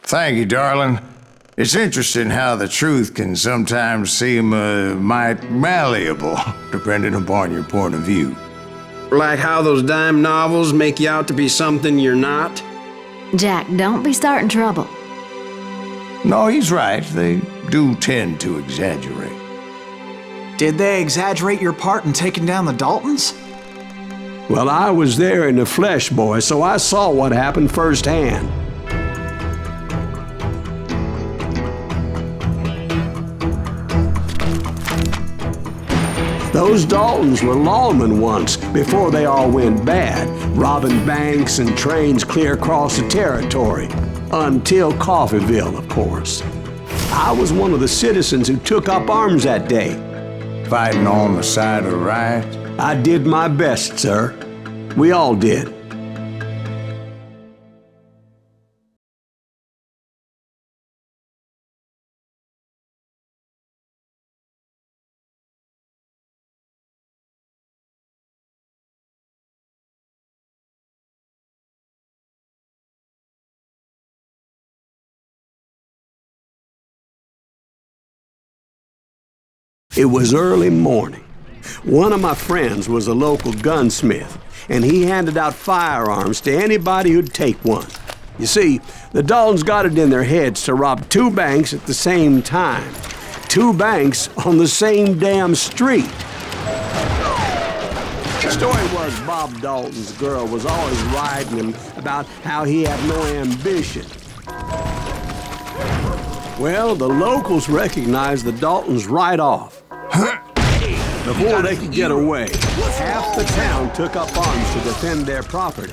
Thank you, darling. It's interesting how the truth can sometimes seem might malleable, depending upon your point of view. Like how those dime novels make you out to be something you're not? Jack, don't be starting trouble. No, he's right. They do tend to exaggerate. Did they exaggerate your part in taking down the Daltons? Well, I was there in the flesh, boy, so I saw what happened firsthand. Those Daltons were lawmen once, before they all went bad, robbing banks and trains clear across the territory. Until Coffeeville, of course. I was one of the citizens who took up arms that day. Fighting on the side of right? I did my best, sir. We all did. It was early morning. One of my friends was a local gunsmith, and he handed out firearms to anybody who'd take one. You see, the Daltons got it in their heads to rob 2 banks at the same time. 2 banks on the same damn street. The story was Bob Dalton's girl was always riding him about how he had no ambition. Well, the locals recognized the Daltons right off. Before they could get away, half the town took up arms to defend their property.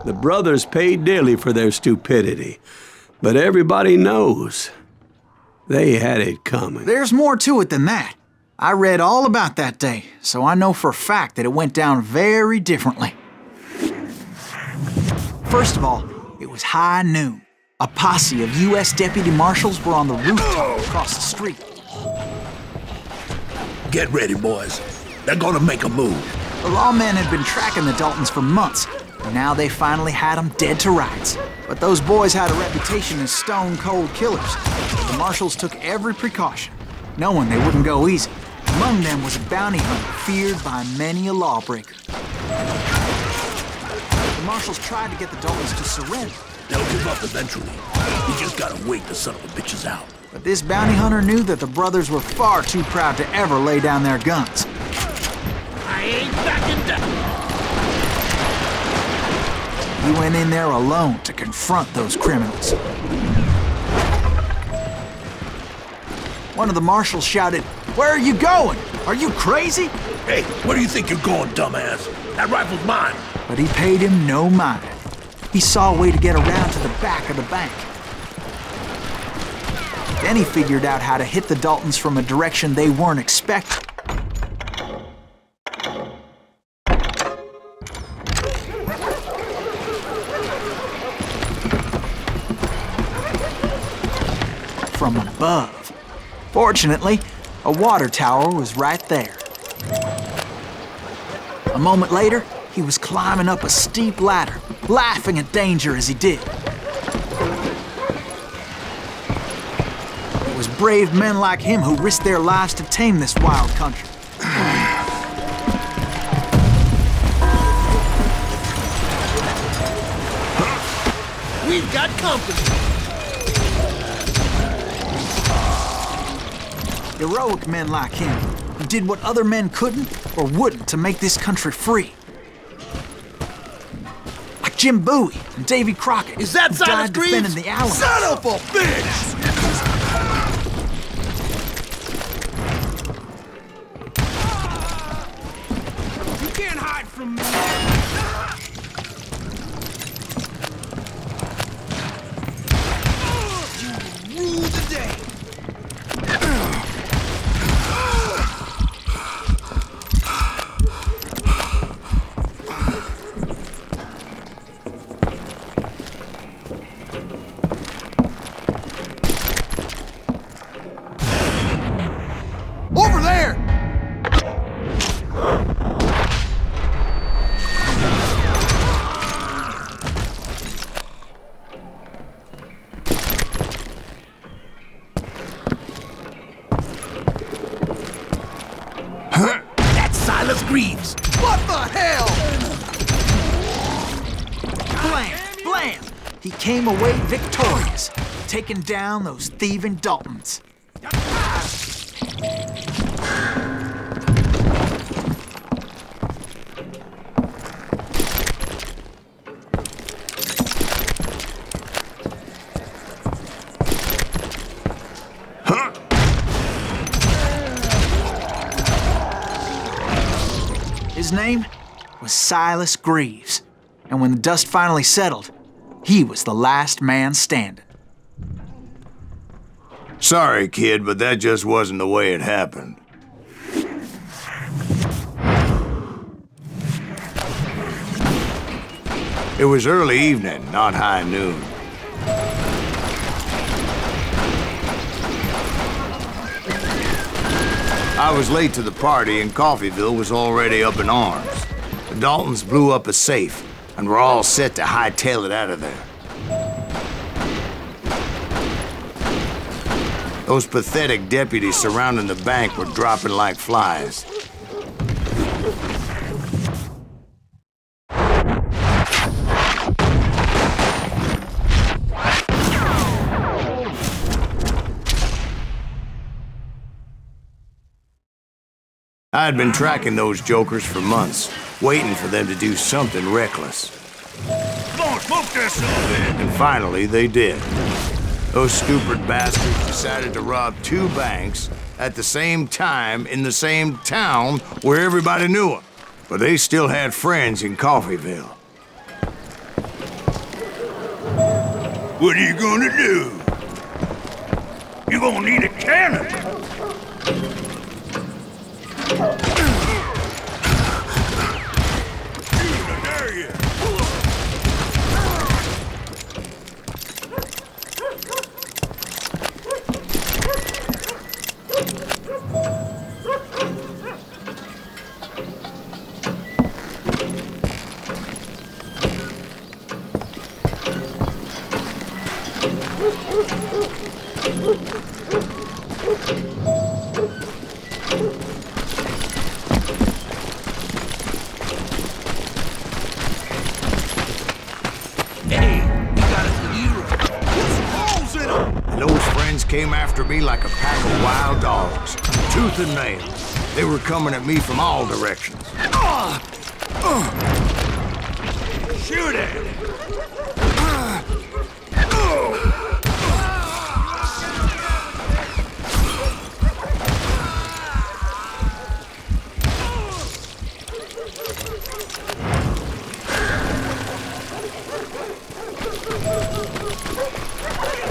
The brothers paid dearly for their stupidity, but everybody knows they had it coming. There's more to it than that. I read all about that day, so I know for a fact that it went down very differently. First of all, it was high noon. A posse of U.S. deputy marshals were on the rooftop across the street. Get ready, boys. They're gonna make a move. The lawmen had been tracking the Daltons for months, and now they finally had them dead to rights. But those boys had a reputation as stone-cold killers, so the marshals took every precaution, knowing they wouldn't go easy. Among them was a bounty hunter feared by many a lawbreaker. The marshals tried to get the Daltons to surrender. They'll give up eventually. You just gotta wait the son of a bitches out. But this bounty hunter knew that the brothers were far too proud to ever lay down their guns. I ain't backing down. He went in there alone to confront those criminals. One of the marshals shouted, "Where are you going? Are you crazy?" Hey, where do you think you're going, dumbass? That rifle's mine. But he paid him no mind. He saw a way to get around to the back of the bank. Then he figured out how to hit the Daltons from a direction they weren't expecting. From above. Fortunately, a water tower was right there. A moment later, he was climbing up a steep ladder, laughing at danger as he did. It was brave men like him who risked their lives to tame this wild country. We've got company. Heroic men like him, who did what other men couldn't or wouldn't to make this country free. Like Jim Bowie and Davy Crockett, Is that who Silent died defending Greaves? the Alamo. Son of a bitch! You can't hide from me. You rule the day. Greaves! What the hell? Blam! Blam! He came away victorious, taking down those thieving Daltons. His name was Silas Greaves, and when the dust finally settled, he was the last man standing. Sorry, kid, but that just wasn't the way it happened. It was early evening, not high noon. I was late to the party, and Coffeyville was already up in arms. The Daltons blew up a safe, and were all set to hightail it out of there. Those pathetic deputies surrounding the bank were dropping like flies. I had been tracking those jokers for months, waiting for them to do something reckless. Come on, smoke this son. And finally, they did. Those stupid bastards decided to rob two banks at the same time in the same town where everybody knew them. But they still had friends in Coffeyville. What are you gonna do? You're gonna need a cannon. There you. Came after me like a pack of wild dogs, tooth and nail. They were coming at me from all directions. Shoot it!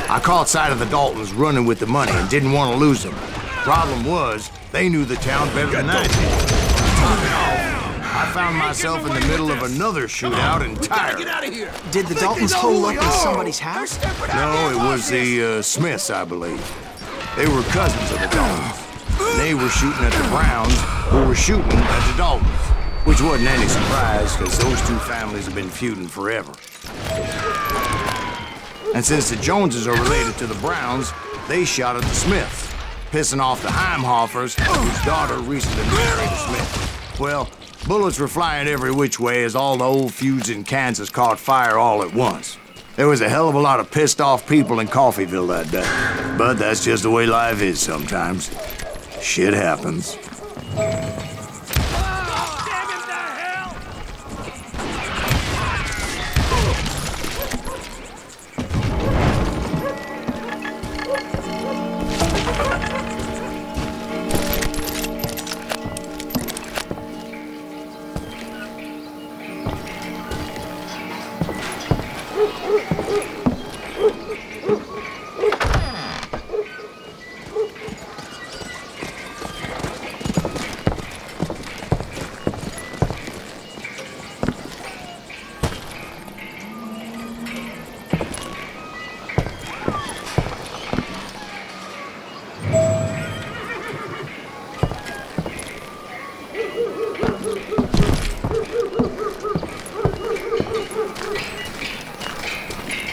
I caught sight of the Daltons running with the money and didn't want to lose them. Problem was, they knew the town better than I did. I found myself in the middle of another shootout entirely. Did the Daltons hole up in somebody's house? No, it was the Smiths, I believe. They were cousins of the Daltons. They were shooting at the Browns, who were shooting at the Daltons. Which wasn't any surprise, because those two families have been feuding forever. And since the Joneses are related to the Browns, they shot at the Smiths, pissing off the Heimhoffers, whose daughter recently married a Smith. Well, bullets were flying every which way as all the old feuds in Kansas caught fire all at once. There was a hell of a lot of pissed off people in Coffeyville that day. But that's just the way life is sometimes. Shit happens.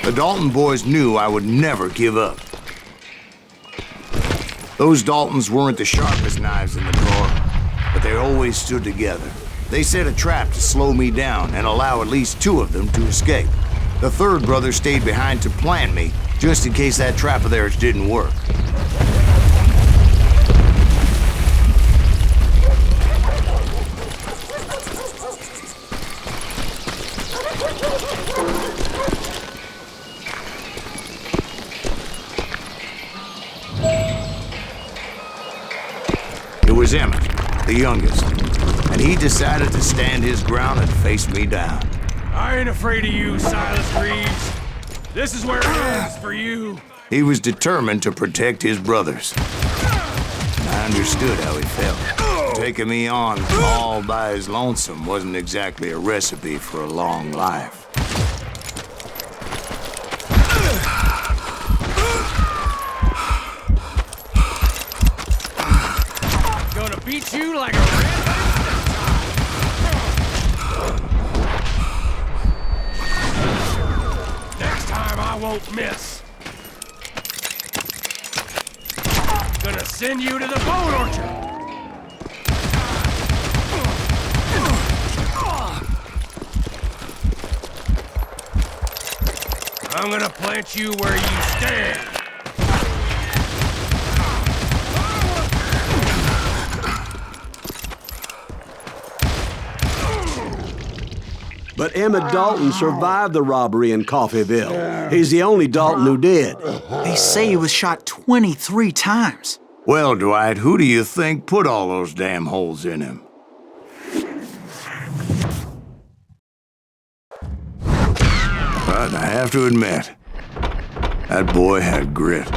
The Dalton boys knew I would never give up. Those Daltons weren't the sharpest knives in the drawer, but they always stood together. They set a trap to slow me down and allow at least 2 of them to escape. The third brother stayed behind to plant me, just in case that trap of theirs didn't work. It was Emmett, the youngest, and he decided to stand his ground and face me down. I ain't afraid of you, Silas Reeves. This is where it ends for you. He was determined to protect his brothers. I understood how he felt. Taking me on all by his lonesome wasn't exactly a recipe for a long life. Gonna beat you like a red. Next time I won't miss. Gonna send you to the bone orchard. I'm gonna plant you where you stand. But Emmett Dalton survived the robbery in Coffeyville. He's the only Dalton who did. They say he was shot 23 times. Well, Dwight, who do you think put all those damn holes in him? But I have to admit, that boy had grit.